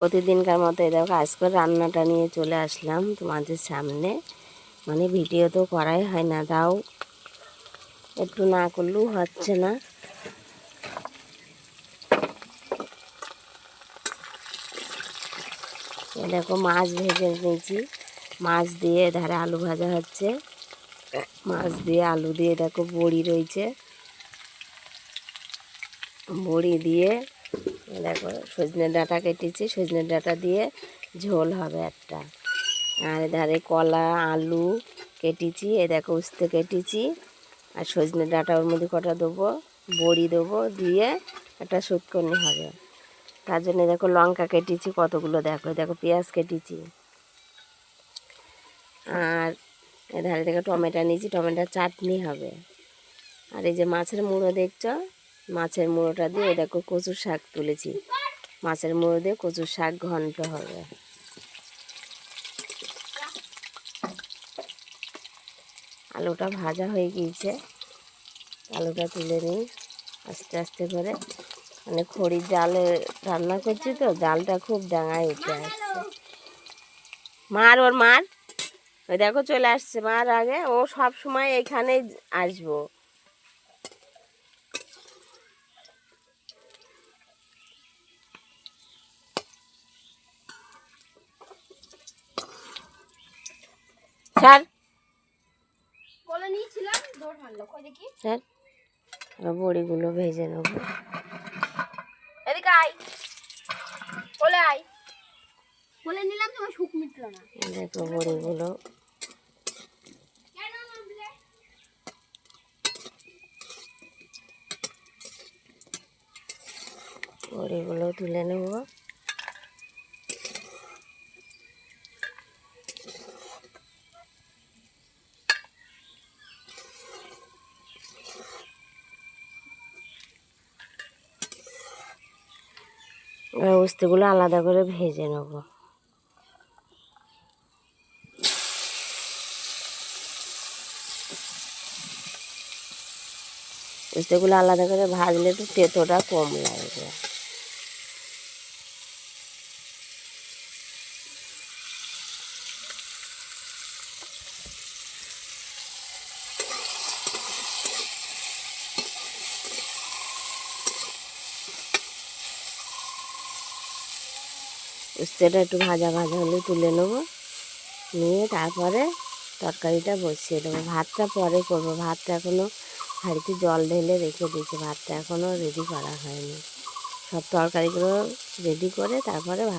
প্রতিদিনকার মতো দেখো আজকে রান্নাটা নিয়ে চলে আসলাম তোমাদের সামনে। মানে ভিডিও তো করাই হয় না, তাও একটু না করলেও হচ্ছে না। দেখো মাছ ভেজে নিয়েছি, মাছ দিয়ে ধারে আলু ভাজা হচ্ছে, মাছ দিয়ে আলু দিয়ে দেখো বড়ি রয়েছে, বড়ি দিয়ে দেখো সজনে ডাঁটা কেটেছি, সজনে ডাঁটা দিয়ে ঝোল হবে একটা। আর ধারে কলা আলু কেটেছি, এ দেখো উস্তে কেটেছি, আর সজনে ডাঁটা ওর মধ্যে কটা দেবো, বড়ি দেবো, দিয়ে একটা শুটকনি হবে। তার জন্য দেখো লঙ্কা কেটেছি কতগুলো, দেখো দেখো পেঁয়াজ কেটেছি, আর এধারে দেখো টমেটো নিয়েছি, টমেটোর চাটনি হবে। আর এই যে মাছের মুড়ো দেখছো, মাছের মুড়োটা দিয়ে দেখো কচুর শাক তুলেছি, মাছের মুড়ো দিয়ে কচুর শাক ঘন্ট হবে। আলুটা ভাজা হয়ে গিয়েছে, আলুটা তুলে নিই আস্তে আস্তে করে। মানে খড়ির জালে রান্না করছি তো, জালটা খুব ডাঙায় উঠে আসছে। মার ওর মার, ওই দেখো চলে আসছে মার আগে, ও সব সময় এখানেই আসবো। স্যার স্যার বড়িগুলো ভেজে নেবো। দেখো বড়িগুলো বড়িগুলো তুলে নেব। উস্তেগুলো আলাদা করে ভেজে নেব। উস্তেগুলো আলাদা করে ভাজলে একটু তেতোটা কম লাগবে। উস্তেটা একটু ভাজা ভাজা হলে তুলে নেব, নিয়ে তারপরে তরকারিটা বসিয়ে দেবো। ভাতটা পরে করবো, ভাতটা এখনও হাঁড়িতে জল ঢেলে রেখে দিয়েছি, ভাতটা এখনও রেডি করা হয়নি। সব তরকারিগুলো রেডি করে তারপরে